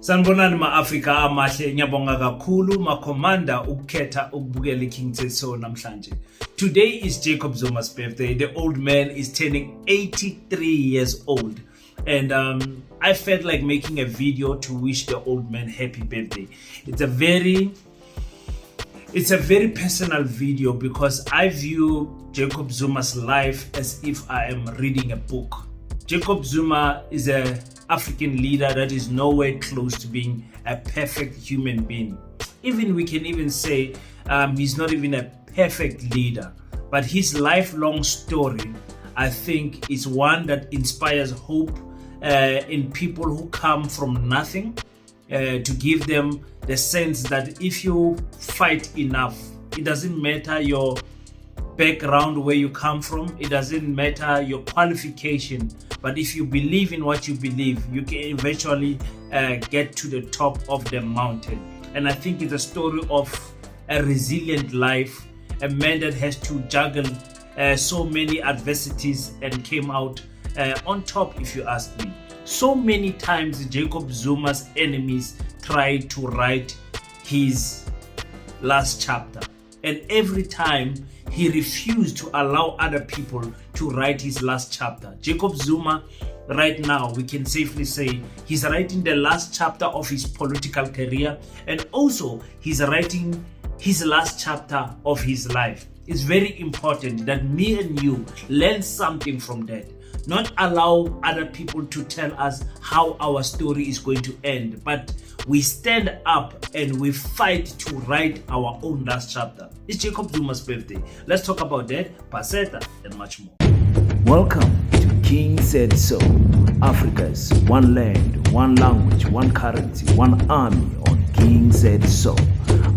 Sanibonani ma-Afrika amahle, ngiyabonga kakhulu makhomanda ukukhetha ukubukela iKing Tseso namhlanje. Today is Jacob Zuma's birthday. The old man is turning 83 years old. And I felt like making a video to wish the old man happy birthday. It's a very personal video because I view Jacob Zuma's life as if I am reading a book. Jacob Zuma is an African leader that is nowhere close to being a perfect human being. We can even say he's not even a perfect leader, but his lifelong story, I think, is one that inspires hope in people who come from nothing, to give them the sense that if you fight enough, it doesn't matter your background, where you come from, it doesn't matter your qualification, but if you believe in what you believe, you can eventually get to the top of the mountain. And I think it's a story of a resilient life, a man that has to juggle so many adversities and came out on top, if you ask me. So many times Jacob Zuma's enemies tried to write his last chapter, and every time he refused to allow other people to write his last chapter. Jacob Zuma, right now, we can safely say he's writing the last chapter of his political career, and also he's writing his last chapter of his life. It's very important that me and you learn something from that. Not allow other people to tell us how our story is going to end, but we stand up and we fight to write our own last chapter. It's Jacob Zuma's birthday. Let's talk about that, Paseta, and much more. Welcome to King Said So, Africa's one land, one language, one currency, one army on King Said So.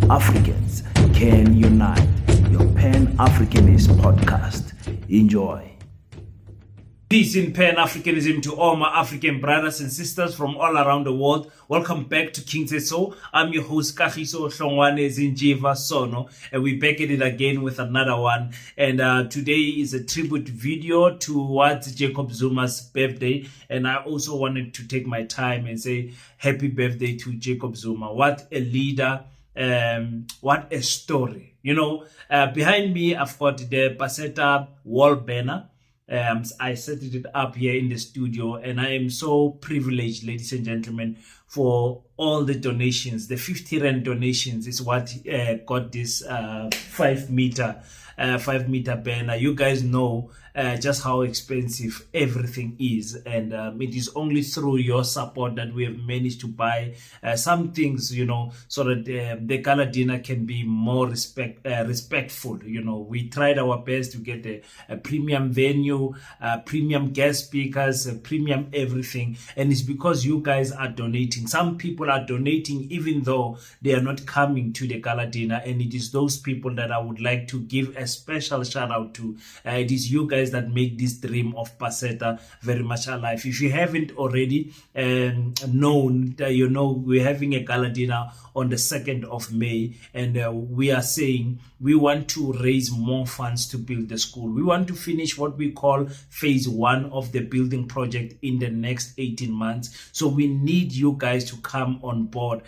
Africans can unite. Your Pan-Africanist podcast. Enjoy. Peace in Pan-Africanism to all my African brothers and sisters from all around the world. Welcome back to King Tseso. I'm your host, Kagiso Hlongwane Zinjiva Sono, and we're back at it again with another one. And today is a tribute video towards Jacob Zuma's birthday. And I also wanted to take my time and say happy birthday to Jacob Zuma. What a leader. What a story. Behind me, I've got the Paseta wall banner. I set it up here in the studio, and I am so privileged, ladies and gentlemen, for all the donations. The 50 Rand donations is what got this 5 meter banner. You guys know just how expensive everything is, and it is only through your support that we have managed to buy some things, so that the Gala dinner can be more respectful. We tried our best to get a premium venue, premium guest speakers, premium everything, and it's because you guys are donating. Some people are donating even though they are not coming to the Gala dinner, and it is those people that I would like to give a special shout out to. It is you guys that make this dream of Paseta very much alive. If you haven't already known that, we're having a Gala dinner on the 2nd of May, and we are saying we want to raise more funds to build the school. We want to finish what we call phase 1 of the building project in the next 18 months. So we need you guys to come on board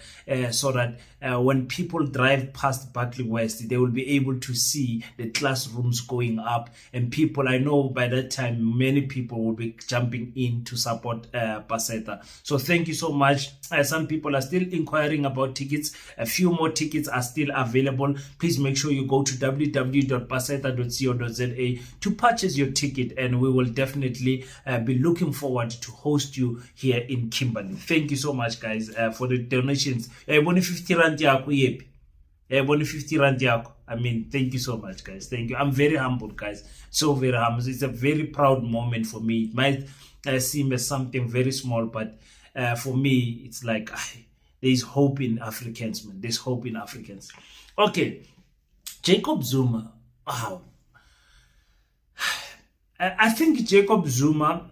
so that when people drive past Barclay West, they will be able to see the classrooms going up, and people, I know by that time many people will be jumping in to support Paseta. So thank you so much. Some people are still inquiring about tickets. A few more tickets are still available. Please make sure you go to www.paseta.co.za to purchase your ticket, and we will definitely be looking forward to host you here in Kimberley. Thank you so much, guys, for the donations. 50 Rand yako yepi. 50 Rand yako. I mean, thank you so much, guys. Thank you. I'm very humbled, guys. So very humbled. It's a very proud moment for me. It might seem as something very small, but for me, it's like there's hope in Africans, man. There's hope in Africans. Okay, Jacob Zuma. Wow. I think Jacob Zuma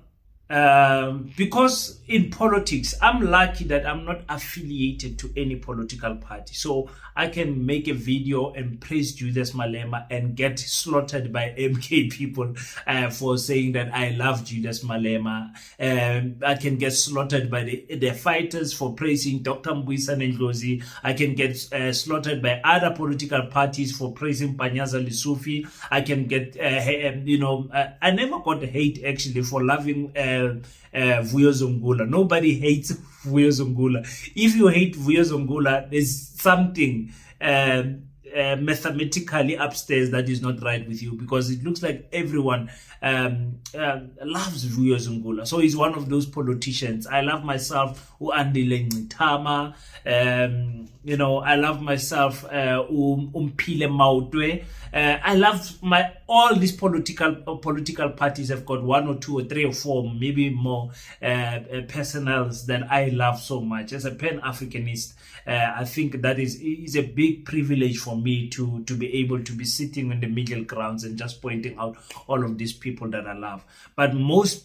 because in politics, I'm lucky that I'm not affiliated to any political party. So I can make a video and praise Julius Malema and get slaughtered by MK people for saying that I love Julius Malema. I can get slaughtered by the fighters for praising Dr. Mbuyisane Ndlozi. I can get slaughtered by other political parties for praising Panyaza Lesufi. I can get, I never got hate actually for loving Vuyo Zongula. Nobody hates Vuyo Zongula. If you hate Vuyo Zongula, there's something mathematically upstairs that is not right with you, because it looks like everyone loves Vuyo Zongula. So he's one of those politicians. I love myself Andile Ngitama, I love myself Umpile Mautwe. I love all these political parties have got one or two or three or four, maybe more personnels that I love so much. As a Pan-Africanist, I think that is a big privilege for me to be able to be sitting in the middle grounds and just pointing out all of these people that I love. But most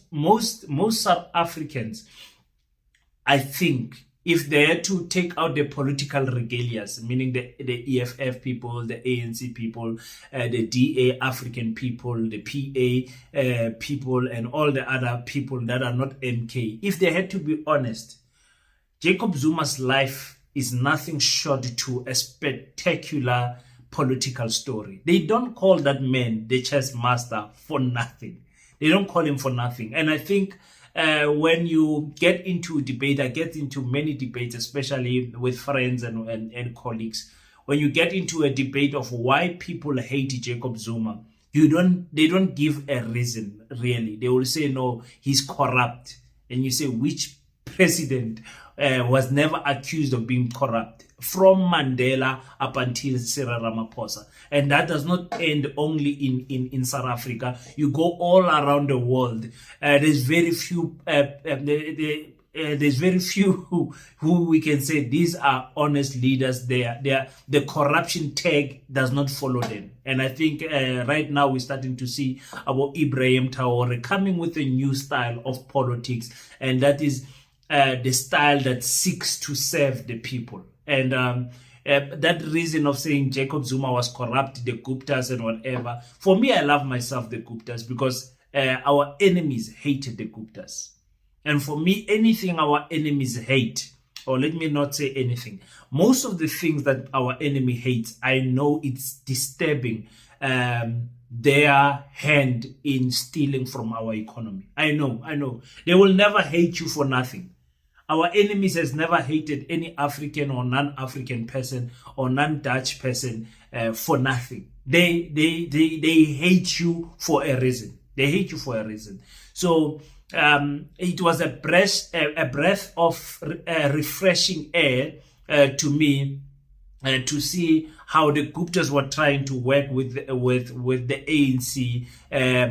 South Africans, I think, if they had to take out the political regalias, meaning the EFF people, the ANC people, the DA African people, the PA people, and all the other people that are not MK, if they had to be honest, Jacob Zuma's life is nothing short to a spectacular political story. They don't call that man the chess master for nothing. They don't call him for nothing. And I think when you get into debate, I get into many debates, especially with friends and colleagues. When you get into a debate of why people hate Jacob Zuma, they don't give a reason, really. They will say, no, he's corrupt. And you say, which president was never accused of being corrupt? From Mandela up until Cyril Ramaphosa. And that does not end only in South Africa. You go all around the world. There's very few who we can say these are honest leaders. The corruption tag does not follow them. And I think right now we're starting to see about Ibrahim Traore coming with a new style of politics, and that is the style that seeks to serve the people. And that reason of saying Jacob Zuma was corrupt, the Guptas and whatever, for me, I love myself the Guptas, because our enemies hated the Guptas. And for me, anything our enemies hate, or let me not say anything, most of the things that our enemy hates, I know it's disturbing their hand in stealing from our economy. I know. They will never hate you for nothing. Our enemies has never hated any African or non-African person or non-Dutch person for nothing. They hate you for a reason. They hate you for a reason. So it was a breath of refreshing air to me to see how the Guptas were trying to work with the ANC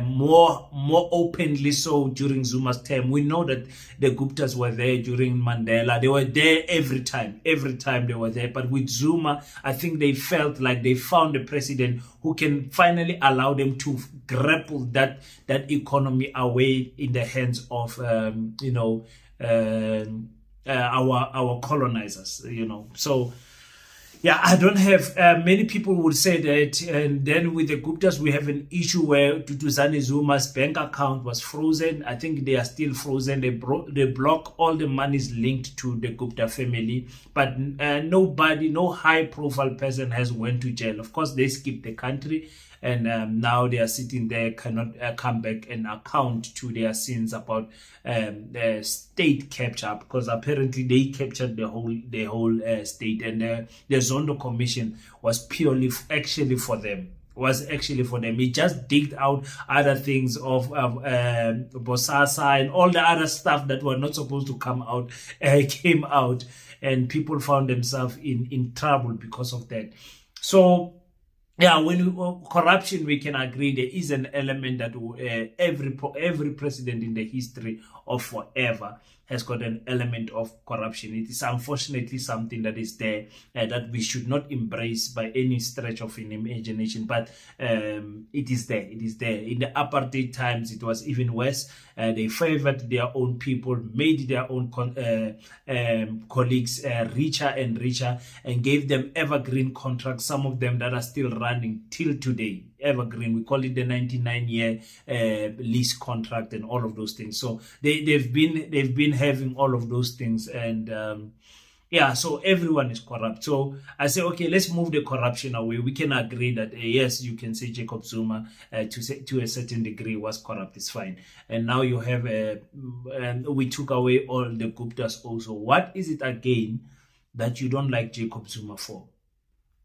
more openly so during Zuma's term. We know that the Guptas were there during Mandela. They were there every time they were there. But with Zuma, I think they felt like they found a president who can finally allow them to grapple that economy away in the hands of our colonizers. So. Yeah, I don't have, many people would say that, and then with the Guptas, we have an issue where Tutuzane Zuma's bank account was frozen. I think they are still frozen. They block all the monies linked to the Gupta family, but nobody, no high profile person has went to jail. Of course, they skipped the country, and now they are sitting there, cannot come back and account to their sins about state capture, because apparently they captured the whole state, and the Zondo Commission was actually for them. It just digged out other things of Bosasa and all the other stuff that were not supposed to come out, came out, and people found themselves in trouble because of that. So, yeah, when corruption, we can agree there is an element that every president in the history of forever has got an element of corruption. It is unfortunately something that is there that we should not embrace by any stretch of an imagination, but it is there. It is there. In the apartheid times, it was even worse. They favored their own people, made their own colleagues richer and richer, and gave them evergreen contracts, some of them that are still running till today. Evergreen, we call it the 99-year lease contract and all of those things. So they've been having all of those things, and yeah, so everyone is corrupt. So I say, okay, let's move the corruption away. We can agree that yes, you can say Jacob Zuma to a certain degree was corrupt. It's fine. And now you have and we took away all the Guptas also. What is it again that you don't like Jacob Zuma for?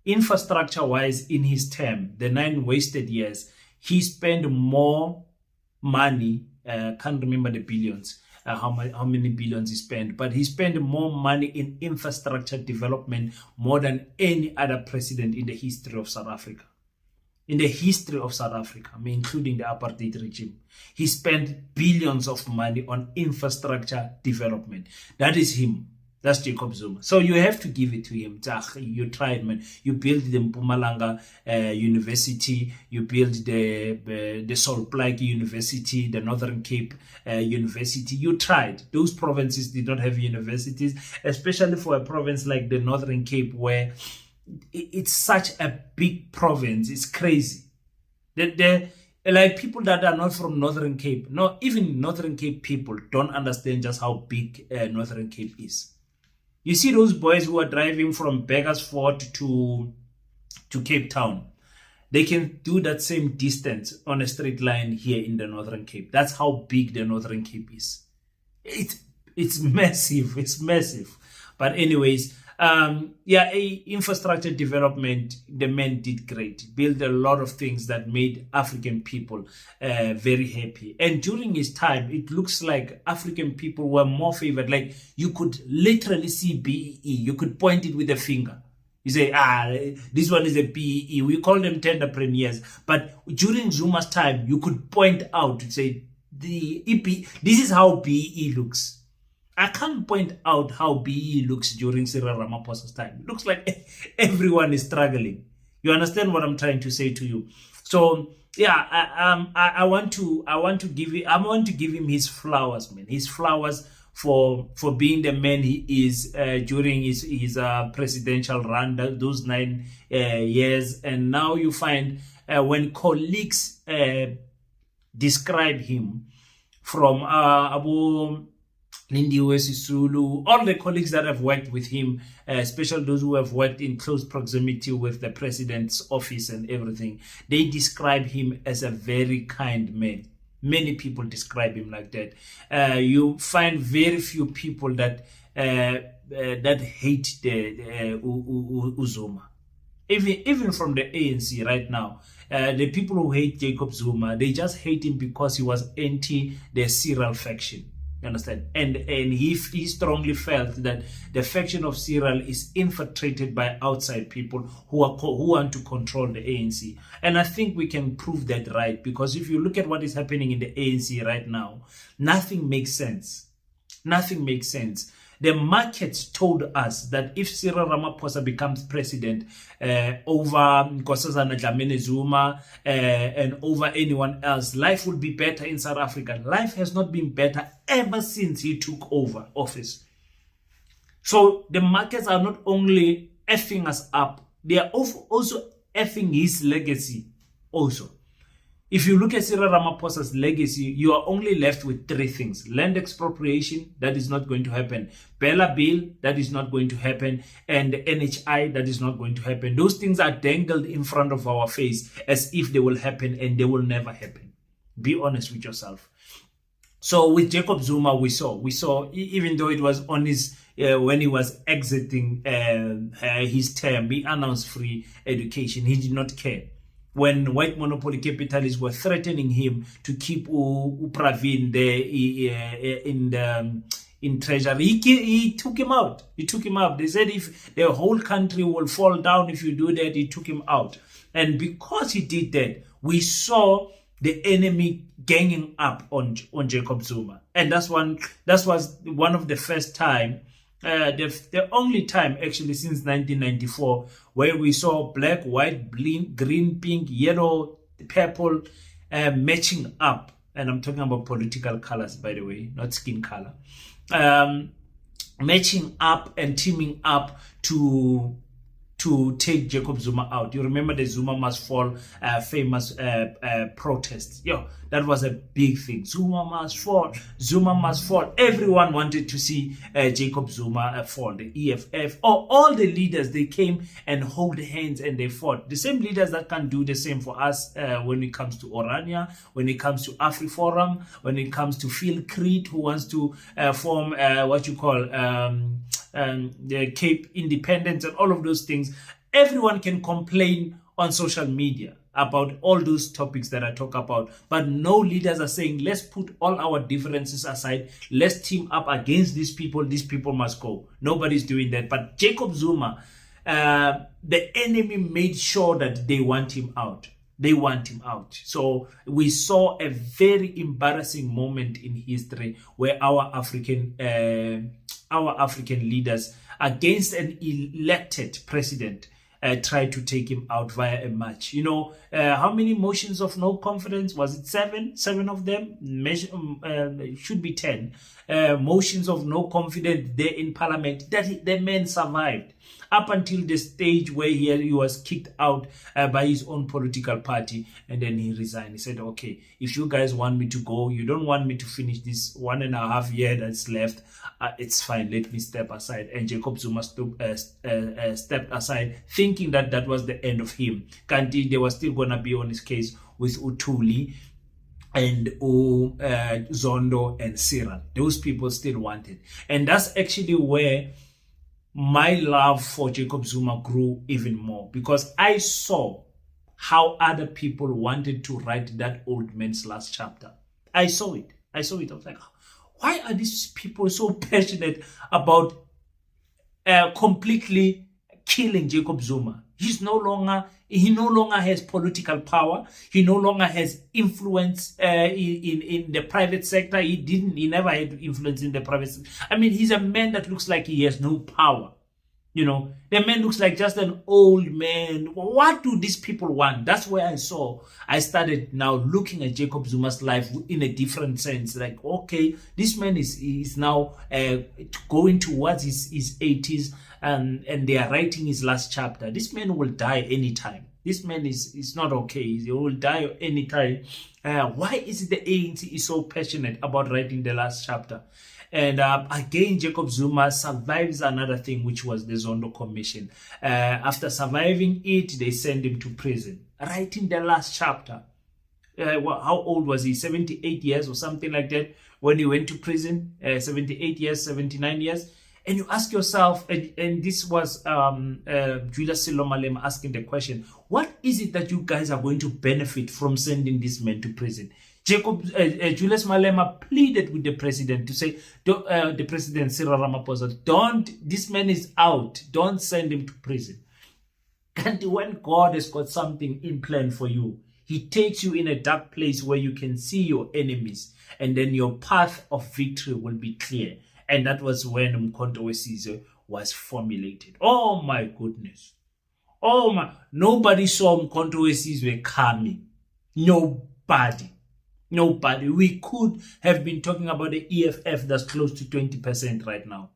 Infrastructure-wise, in his term, the 9 wasted years, he spent more money, can't remember the billions, how many billions he spent, but he spent more money in infrastructure development more than any other president in the history of South Africa. In the history of South Africa, I mean, including the apartheid regime, he spent billions of money on infrastructure development. That is him. That's Jacob Zuma. So you have to give it to him. You tried, man. You built the Mpumalanga University. You built the Sol Plaatje University, the Northern Cape University. You tried. Those provinces did not have universities, especially for a province like the Northern Cape, where it's such a big province. It's crazy. Like people that are not from Northern Cape, no, even Northern Cape people don't understand just how big Northern Cape is. You see those boys who are driving from Beggersford to Cape Town. They can do that same distance on a straight line here in the Northern Cape. That's how big the Northern Cape is. It's massive. It's massive. But anyways, yeah, infrastructure development, the man did great. Built a lot of things that made African people very happy. And during his time, it looks like African people were more favored. Like you could literally see BEE. You could point it with a finger. You say, this one is a BEE. We call them tenderpreneurs. But during Zuma's time, you could point out to say, this is how BEE looks. I can't point out how BE looks during Cyril Ramaphosa's time. It looks like everyone is struggling. You understand what I'm trying to say to you? So yeah, I want to give him his flowers, man. His flowers for being the man he is during his presidential run, those 9 years. And now you find when colleagues describe him from Abu Lindiwe Sisulu, all the colleagues that have worked with him, especially those who have worked in close proximity with the president's office and everything, they describe him as a very kind man. Many people describe him like that. You find very few people that hate the Zuma. Even from the ANC right now, the people who hate Jacob Zuma, they just hate him because he was anti the Cyril faction. You understand? And he strongly felt that the faction of Cyril is infiltrated by outside people who want to control the ANC. And I think we can prove that right, because if you look at what is happening in the ANC right now, nothing makes sense. Nothing makes sense. The markets told us that if Cyril Ramaphosa becomes president over Nkosazana Dlamini Zuma and over anyone else, life will be better in South Africa. Life has not been better ever since he took over office. So the markets are not only effing us up, they are also effing his legacy also. If you look at Cyril Ramaphosa's legacy, you are only left with 3 things. Land expropriation, that is not going to happen. Bella Bill, that is not going to happen. And the NHI, that is not going to happen. Those things are dangled in front of our face as if they will happen, and they will never happen. Be honest with yourself. So with Jacob Zuma, we saw, even though it was on his, when he was exiting his term, he announced free education. He did not care. When white monopoly capitalists were threatening him to keep Pravin there in treasury, he took him out. He took him out. They said if the whole country will fall down if you do that, he took him out. And because he did that, we saw the enemy ganging up on Jacob Zuma. And that was one of the first time, the only time actually since 1994 where we saw black, white, green, pink, yellow, purple matching up. And I'm talking about political colors, by the way, not skin color. Matching up and teaming up to take Jacob Zuma out. You remember the Zuma must fall famous protest. That was a big thing. Zuma must fall. Zuma must fall. Everyone wanted to see Jacob Zuma fall. The EFF, all the leaders, they came and hold hands and they fought. The same leaders that can do the same for us when it comes to Orania, when it comes to AfriForum, when it comes to Phil Creed, who wants to form what you call the Cape Independence and all of those things. Everyone can complain on social media about all those topics that I talk about, but no leaders are saying, let's put all our differences aside, let's team up against these people must go. Nobody's doing that. But Jacob Zuma, the enemy made sure that they want him out. They want him out. So we saw a very embarrassing moment in history where our African leaders, against an elected president, tried to take him out via a match. How many motions of no confidence? Was it 7? 7 of them? Should be 10. Motions of no confidence there in parliament. That the man survived up until the stage where he was kicked out by his own political party, and then he resigned. He said, okay, if you guys want me to go, you don't want me to finish this 1.5 year that's left, it's fine, let me step aside. And Jacob Zuma stepped aside, thinking that was the end of him. Kanti, they were still going to be on his case with Utuli and Zondo and Cyril. Those people still wanted. And that's actually where my love for Jacob Zuma grew even more, because I saw how other people wanted to write that old man's last chapter. I saw it. I was like, why are these people so passionate about completely killing Jacob Zuma? He no longer has political power. He no longer has influence in the private sector. He never had influence in the private sector. I mean, he's a man that looks like he has no power. The man looks like just an old man. What do these people want? That's where I started now looking at Jacob Zuma's life in a different sense. Like, okay, this man is now going towards his 80s, and they are writing his last chapter. This man will die anytime. This man is not okay. He will die anytime. Why is it the ANC is so passionate about writing the last chapter? And again, Jacob Zuma survives another thing, which was the Zondo Commission. After surviving it, they send him to prison. Writing the last chapter. How old was he? 78 years or something like that when he went to prison. 78 years, 79 years. And you ask yourself, and this was Julius Malema asking the question, what is it that you guys are going to benefit from sending this man to prison? Julius Malema pleaded with the president to say, the president Cyril Ramaphosa, this man is out, don't send him to prison. And when God has got something in plan for you, he takes you in a dark place where you can see your enemies, and then your path of victory will be clear. And that was when Umkhonto Wesizwe was formulated. Oh my goodness. Nobody saw Umkhonto Wesizwe coming. Nobody. We could have been talking about the EFF that's close to 20% right now,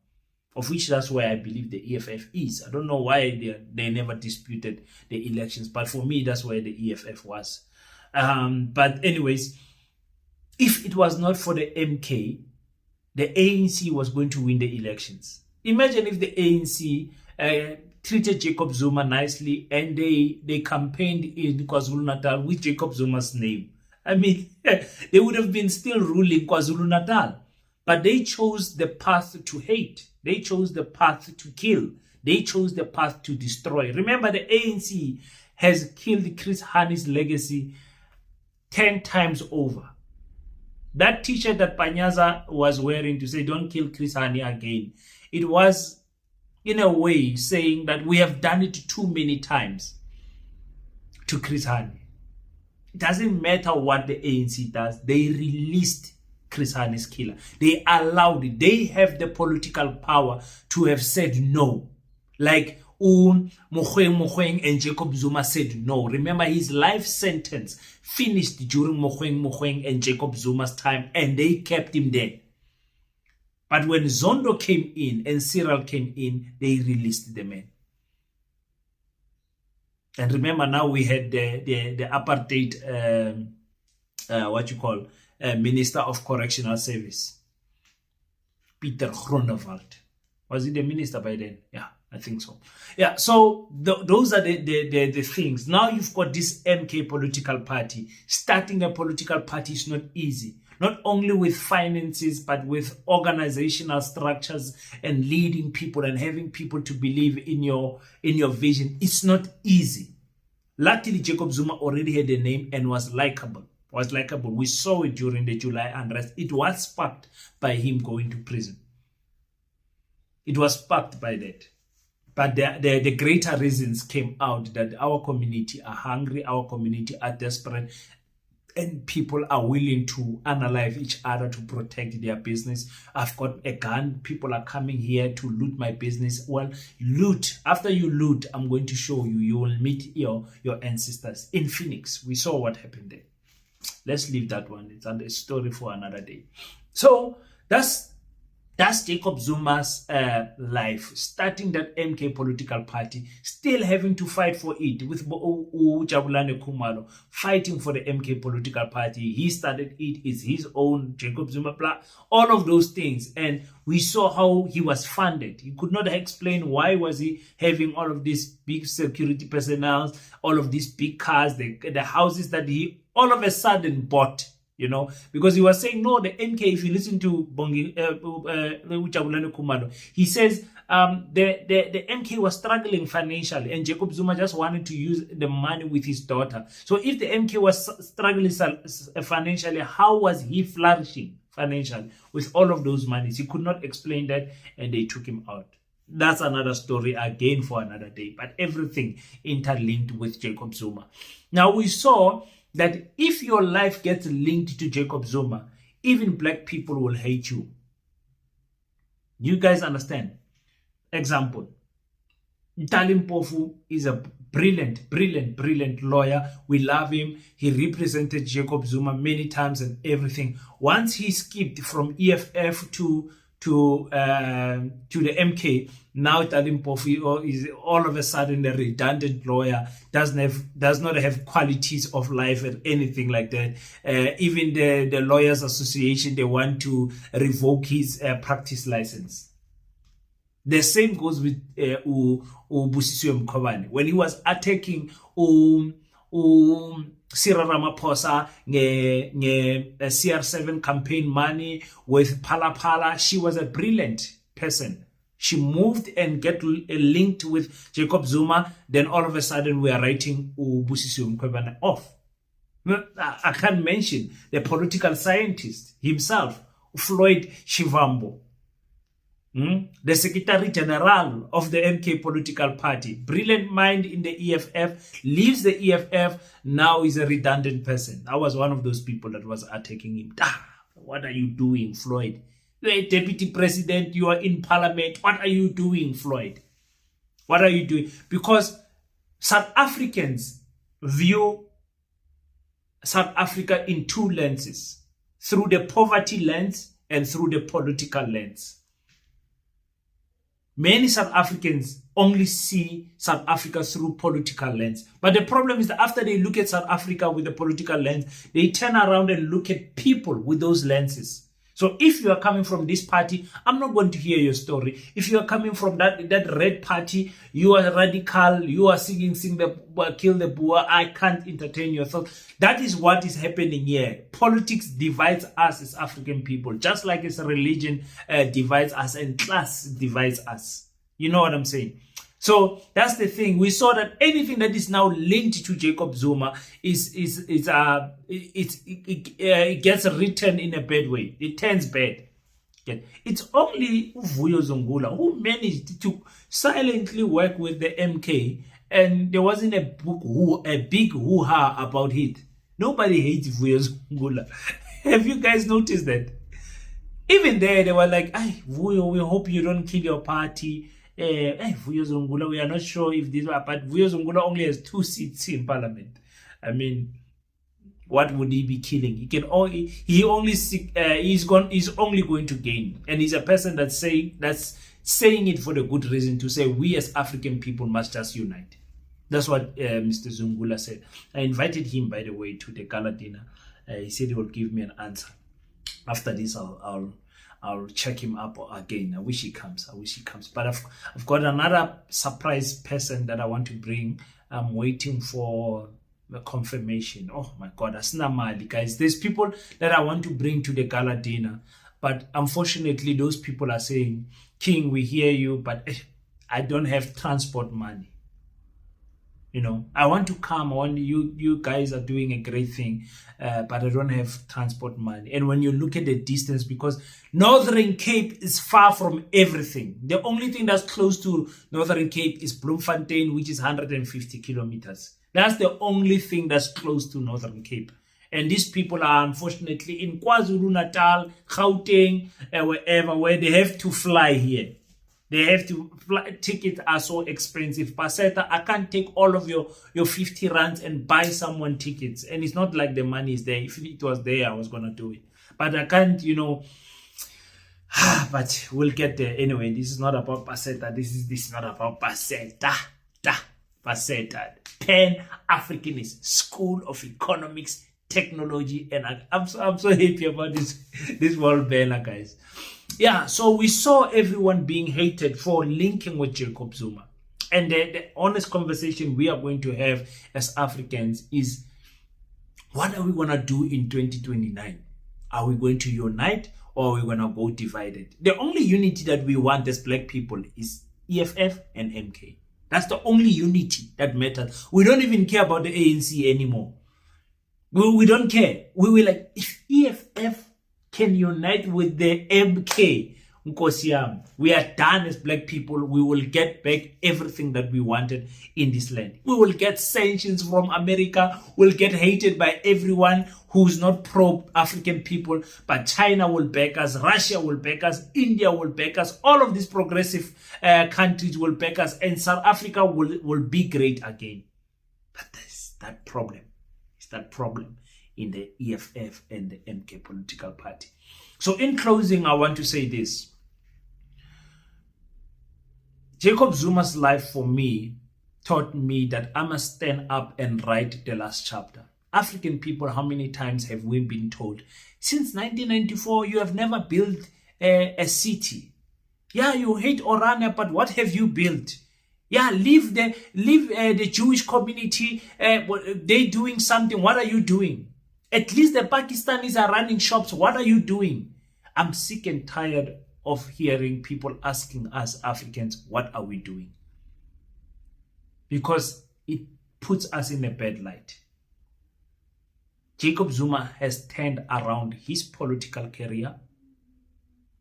of which that's where I believe the EFF is. I don't know why they never disputed the elections, but for me, that's where the EFF was. But anyways, if it was not for the MK, the ANC was going to win the elections. Imagine if the ANC treated Jacob Zuma nicely and they campaigned in KwaZulu-Natal with Jacob Zuma's name. I mean, they would have been still ruling KwaZulu-Natal. But they chose the path to hate. They chose the path to kill. They chose the path to destroy. Remember, the ANC has killed Chris Hani's legacy 10 times over. That t-shirt that Panyaza was wearing to say, don't kill Chris Hani again, it was, in a way, saying that we have done it too many times to Chris Hani. It doesn't matter what the ANC does. They released Chris Hani's killer. They allowed it. They have the political power to have said no. Like Mogoeng and Jacob Zuma said no. Remember, his life sentence finished during Mogoeng and Jacob Zuma's time, and they kept him there. But when Zondo came in and Cyril came in, they released the man. And remember, now we had the apartheid, Minister of Correctional Service, Peter Groenewald. Was he the minister by then? Yeah, I think so. Yeah, so those are the things. Now you've got this MK political party. Starting a political party is not easy. Not only with finances, but with organizational structures and leading people and having people to believe in your vision. It's not easy. Luckily, Jacob Zuma already had a name and was likable. We saw it during the July unrest. It was sparked by him going to prison. It was sparked by that. But the greater reasons came out that our community are hungry, our community are desperate, and people are willing to unalive each other to protect their business. I've got a gun. People are coming here to loot my business. Well, loot. After you loot, I'm going to show you. You will meet your ancestors. In Phoenix, we saw what happened there. Let's leave that one. It's a story for another day. So that's Jacob Zuma's life, starting that MK political party, still having to fight for it with Jabulani Kumalo, fighting for the MK political party. He started it, it's his own Jacob Zuma plan, all of those things. And we saw how he was funded. He could not explain why was he having all of these big security personnel, all of these big cars, the houses that he all of a sudden bought. You know, because he was saying, no, the MK, if you listen to Bongi Jabulani Kumalo, he says the MK was struggling financially and Jacob Zuma just wanted to use the money with his daughter. So if the MK was struggling financially, how was he flourishing financially with all of those monies? He could not explain that and they took him out. That's another story again for another day, but everything interlinked with Jacob Zuma. Now we saw that if your life gets linked to Jacob Zuma, even black people will hate you. You guys understand? Example, Ntalim Pofu is a brilliant lawyer. We love him. He represented Jacob Zuma many times and everything. Once he skipped from EFF to the MK, now Ntalim Pofu is all of a sudden a redundant lawyer, does not have qualities of life or anything like that. Even the Lawyers Association, they want to revoke his practice license. The same goes with Busisiwe Mkhwebane. When he was attacking Cyril Ramaphosa CR7 campaign money with Phala, she was a brilliant person. She moved and get linked with Jacob Zuma. Then all of a sudden we are writing Busisiwe Mkhwebane off. I can't mention the political scientist himself, Floyd Shivambu. The Secretary General of the MK political party, brilliant mind in the EFF, leaves the EFF, now is a redundant person. I was one of those people that was attacking him. What are you doing, Floyd? You're a deputy president, you are in parliament. What are you doing, Floyd? What are you doing? Because South Africans view South Africa in two lenses, through the poverty lens and through the political lens. Many South Africans only see South Africa through political lens. But the problem is that after they look at South Africa with the political lens, they turn around and look at people with those lenses. So if you are coming from this party, I'm not going to hear your story. If you are coming from that red party, you are radical, you are singing the kill the Boer, I can't entertain your thoughts. That is what is happening here. Politics divides us as African people, just like as a religion divides us and class divides us. You know what I'm saying? So that's the thing. We saw that anything that is now linked to Jacob Zuma it gets written in a bad way. It turns bad. It's only Vuyo Zongula who managed to silently work with the MK, and there wasn't a big hoo-ha about it. Nobody hates Vuyo Zungula. Have you guys noticed that? Even there, they were like, "Ay, Vuyo, we hope you don't kill your party. Vuyo Zungula, we are not sure if this are," but Vuyo Zungula only has 2 seats in parliament. I mean, what would he be killing? He can only he's only going to gain, and he's a person that's saying it for the good reason, to say we as African people must just unite. That's what Mr. Zungula said. I invited him, by the way, to the Gala dinner. He said he will give me an answer. After this, I'll check him up again. I wish he comes. But I've got another surprise person that I want to bring. I'm waiting for the confirmation. Oh my God, asina mali, guys. There's people that I want to bring to the Gala dinner, but unfortunately, those people are saying, "King, we hear you, but I don't have transport money. You know, I want to come. You guys are doing a great thing, but I don't have transport money." And when you look at the distance, because Northern Cape is far from everything. The only thing that's close to Northern Cape is Bloemfontein, which is 150 kilometers. That's the only thing that's close to Northern Cape. And these people are unfortunately in KwaZulu-Natal, Gauteng, wherever, where they have to fly here. They have to fly. Tickets are so expensive. Paseta, I can't take all of your 50 rands and buy someone tickets. And it's not like the money is there. If it was there, I was going to do it. But I can't, but we'll get there. Anyway, this is not about Paseta. This is not about Paseta. Paseta. Pan-Africanist School of Economics, Technology, and I'm so happy about this world banner, guys. Yeah, so we saw everyone being hated for linking with Jacob Zuma. And the honest conversation we are going to have as Africans is, what are we going to do in 2029? Are we going to unite, or are we going to go divided? The only unity that we want as black people is EFF and MK. That's the only unity that matters. We don't even care about the ANC anymore. We don't care. We will like, if EFF can unite with the MK, we are done as black people. We will get back everything that we wanted in this land. We will get sanctions from America. We'll get hated by everyone who's not pro-African people. But China will back us. Russia will back us. India will back us. All of these progressive countries will back us. And South Africa will be great again. But there's that problem. It's that problem in the EFF and the MK political party. So in closing, I want to say this. Jacob Zuma's life for me taught me that I must stand up and write the last chapter. African people, how many times have we been told, since 1994, you have never built a city. Yeah, you hate Orania, but what have you built? Yeah, leave the Jewish community. They doing something. What are you doing? At least the Pakistanis are running shops. What are you doing? I'm sick and tired of hearing people asking us Africans, what are we doing? Because it puts us in a bad light. Jacob Zuma has turned around his political career.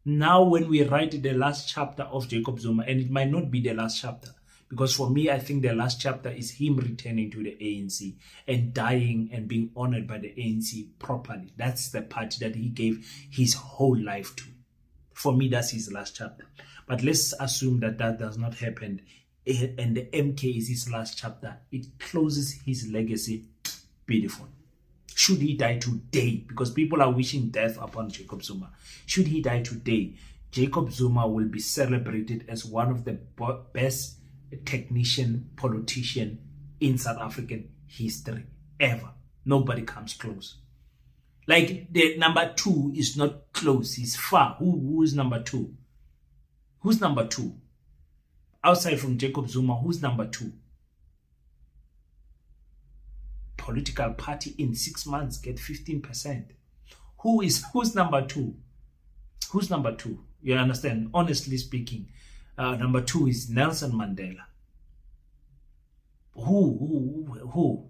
Now when we write the last chapter of Jacob Zuma, and it might not be the last chapter, because for me, I think the last chapter is him returning to the ANC and dying and being honored by the ANC properly. That's the party that he gave his whole life to. For me, that's his last chapter. But let's assume that that does not happen and the MK is his last chapter. It closes his legacy. Beautiful. Should he die today, because people are wishing death upon Jacob Zuma, should he die today, Jacob Zuma will be celebrated as one of the best technician, politician in South African history ever. Nobody comes close. Like the number 2 is not close, he's far. Who is number 2? Who's number 2? Outside from Jacob Zuma, who's number 2? Political party in 6 months get 15%. Who's number 2? Who's number 2? You understand? Honestly speaking, number 2 is Nelson Mandela. Who?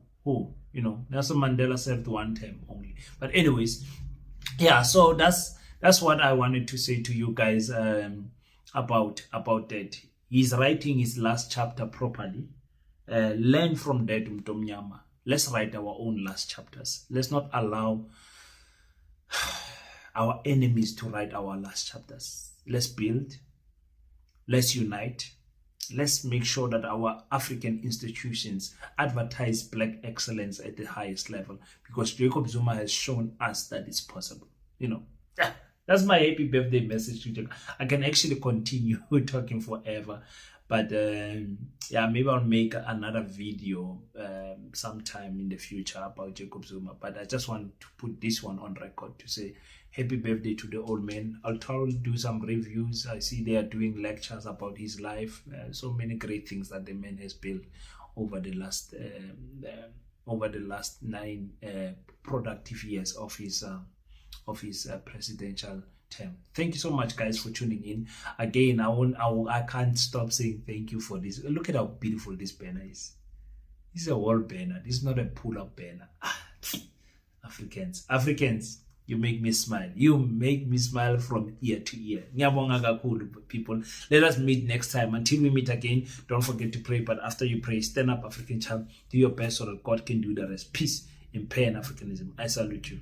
You know, Nelson Mandela served 1 term only. But anyways, yeah. So that's what I wanted to say to you guys about that. He's writing his last chapter properly. Learn from that, Mtomnyama. let's write our own last chapters. Let's not allow our enemies to write our last chapters. Let's build, let's unite, let's make sure that our African institutions advertise black excellence at the highest level, because Jacob Zuma has shown us that it's possible. That's my happy birthday message to Jacob. I can actually continue talking forever, but yeah, maybe I'll make another video sometime in the future about Jacob Zuma. But I just want to put this one on record to say happy birthday to the old man. I'll try to do some reviews. I see they are doing lectures about his life. So many great things that the man has built over the last 9 productive years of his presidential term. Thank you so much, guys, for tuning in. Again, I can't stop saying thank you for this. Look at how beautiful this banner is. This is a wall banner. This is not a pull-up banner. Africans, you make me smile. You make me smile from ear to ear. Ngiyabonga kakhulu, people. Let us meet next time. Until we meet again, don't forget to pray. But after you pray, stand up, African child. Do your best so that God can do the rest. Peace in Pan-Africanism. I salute you.